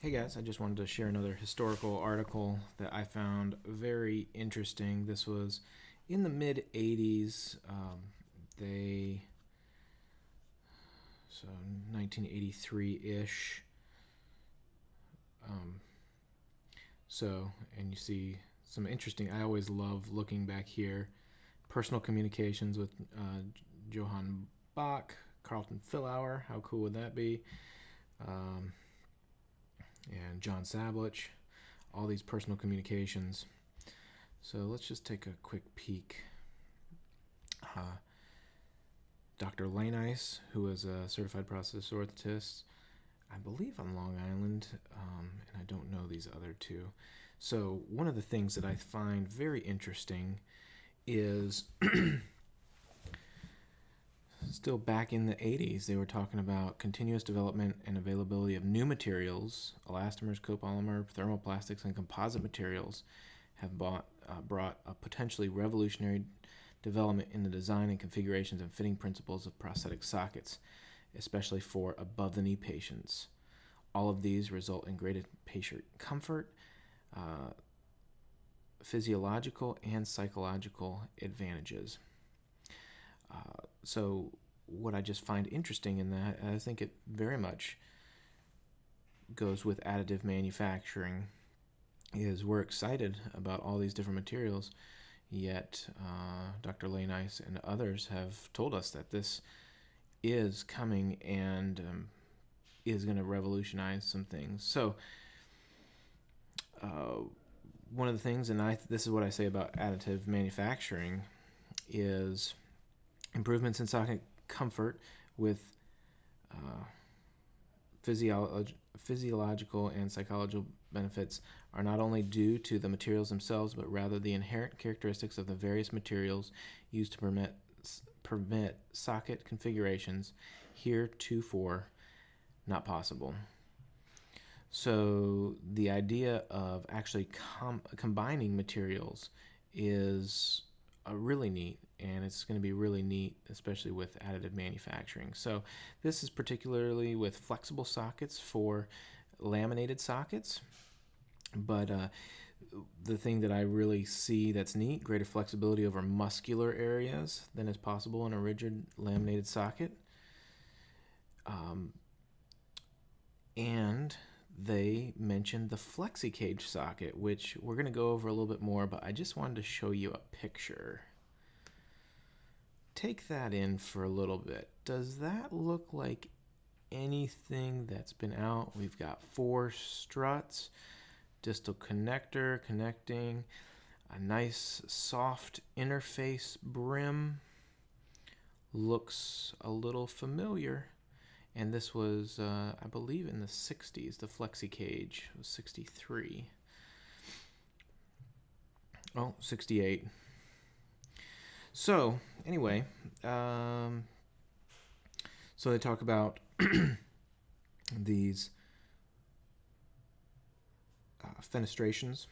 Hey guys, I just wanted to share another historical article that I found very interesting. This was in the mid 80s. They, so 1983-ish. Um, and you see some interesting, I always love looking back here. Personal communications with Johann Bach, Carlton Fillauer, how cool would that be? Um, and John Sablich, all these personal communications. So let's just take a quick peek. Dr. Lehneis, who is a certified prosthetist, I believe on Long Island, and I don't know these other two. So one of the things that I find very interesting is still back in the 80s, they were talking about continuous development and availability of new materials. Elastomers, copolymer, thermoplastics, and composite materials have brought a potentially revolutionary development in the design and configurations and fitting principles of prosthetic sockets, especially for above-the-knee patients. All of these result in greater patient comfort, physiological and psychological advantages. So what I just find interesting in that, I think it very much goes with additive manufacturing, is we're excited about all these different materials, yet Dr. Lehneis and others have told us that this is coming and is going to revolutionize some things. So one of the things, and this is what I say about additive manufacturing, is improvements in socket comfort with physiological and psychological benefits are not only due to the materials themselves, but rather the inherent characteristics of the various materials used to permit socket configurations heretofore not possible. So the idea of actually combining materials is really neat, and it's going to be really neat, especially with additive manufacturing. So this is particularly with flexible sockets for laminated sockets, but the thing that I really see that's neat, greater flexibility over muscular areas than is possible in a rigid laminated socket. And they mentioned the FlexiCage socket, which we're going to go over a little bit more, but I just wanted to show you a picture. Take that in for a little bit. Does that look like anything that's been out? We've got 4 struts, distal connector connecting, a nice soft interface brim. Looks a little familiar. And this was, I believe, in the 60s. The FlexiCage was 63. Oh, 68. So, anyway, so they talk about these fenestrations.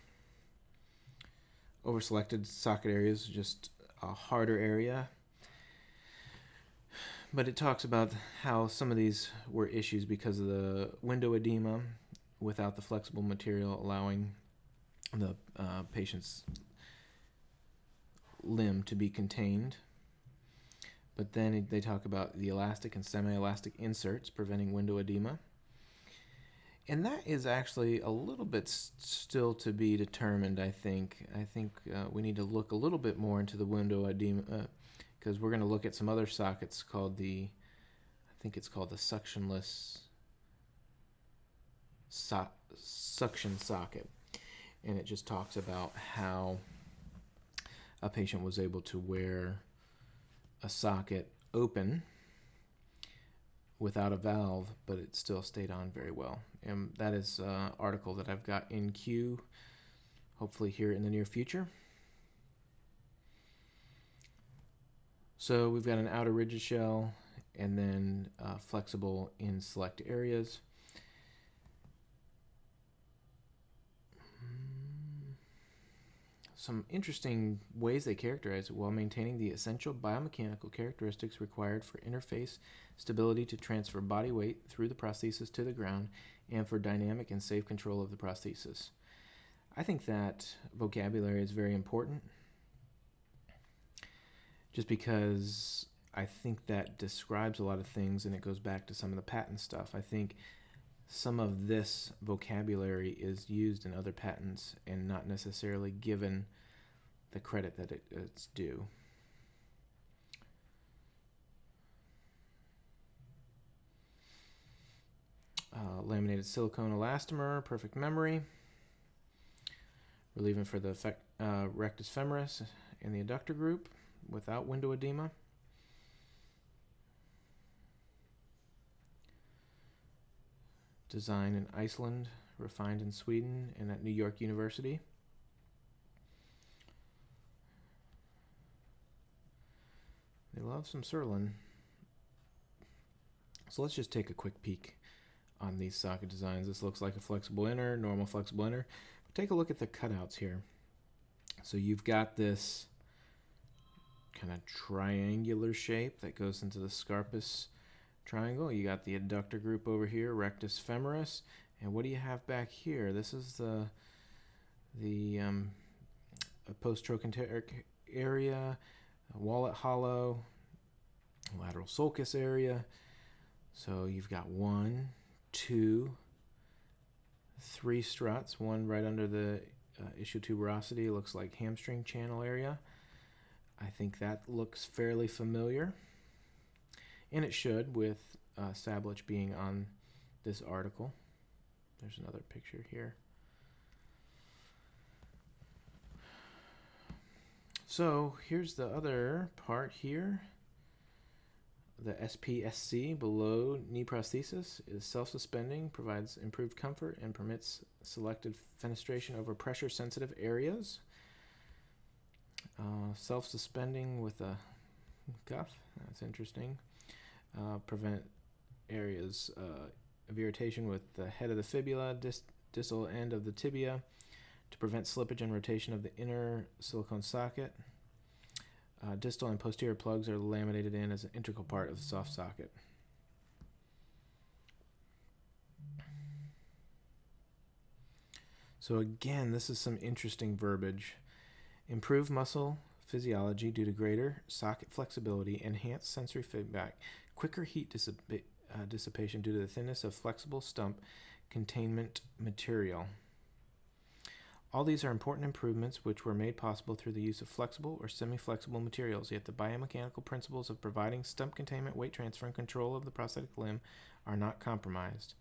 Over-selected socket areas, just a harder area. But it talks about how some of these were issues because of the window edema without the flexible material allowing the patient's limb to be contained. But then they talk about the elastic and semi-elastic inserts preventing window edema. And that is actually a little bit still to be determined, I think. I think we need to look a little bit more into the window edema, because we're going to look at some other sockets called I think it's called the suctionless suction socket. And it just talks about how a patient was able to wear a socket open without a valve, but it still stayed on very well. And that is an article that I've got in queue, hopefully here in the near future. So we've got an outer rigid shell and then flexible in select areas. some interesting ways they characterize it while maintaining the essential biomechanical characteristics required for interface stability to transfer body weight through the prosthesis to the ground and for dynamic and safe control of the prosthesis. I think that vocabulary is very important just because I think that describes a lot of things, and it goes back to some of the patent stuff. I think some of this vocabulary is used in other patents and not necessarily given the credit that it's due. Laminated silicone elastomer, perfect memory, relieving for the rectus femoris and the adductor group without window edema. Designed in Iceland, refined in Sweden, and at New York University. They love some sirloin. So let's just take a quick peek on these socket designs. This looks like a flexible inner, normal flexible inner. But take a look at the cutouts here. So you've got this kind of triangular shape that goes into the scarpus triangle. You got the adductor group over here, rectus femoris, and what do you have back here? This is the post-trochanteric area, wallet hollow, lateral sulcus area. So you've got 1, 2, 3 struts, one right under the ischial tuberosity, looks like hamstring channel area. I think that looks fairly familiar, and it should, with Sablich being on this article. There's another picture here. So here's the other part here. The SPSC below knee prosthesis is self-suspending, provides improved comfort, and permits selected fenestration over pressure-sensitive areas. Self-suspending with a cuff, that's interesting. Prevent areas of irritation with the head of the fibula, distal end of the tibia, to prevent slippage and rotation of the inner silicone socket. Distal and posterior plugs are laminated in as an integral part of the soft socket. So again, this is some interesting verbiage. Improve muscle physiology due to greater socket flexibility, enhanced sensory feedback, quicker heat dissipation due to the thinness of flexible stump containment material. All these are important improvements which were made possible through the use of flexible or semi-flexible materials, yet the biomechanical principles of providing stump containment, weight transfer, and control of the prosthetic limb are not compromised.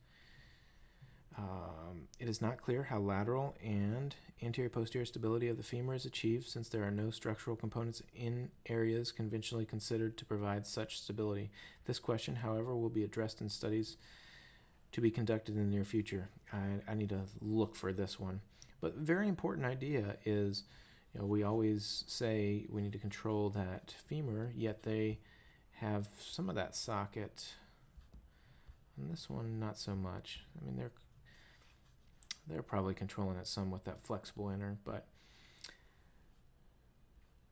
It is not clear how lateral and anterior-posterior stability of the femur is achieved, since there are no structural components in areas conventionally considered to provide such stability. This question, however, will be addressed in studies to be conducted in the near future. I need to look for this one. But very important idea is, we always say we need to control that femur, yet they have some of that socket. And this one, not so much. I mean, they're probably controlling it some with that flexible inner, but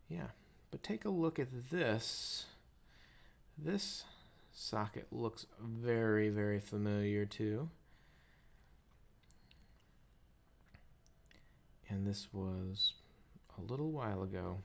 yeah. But take a look at this. This socket looks very, very familiar too. And this was a little while ago.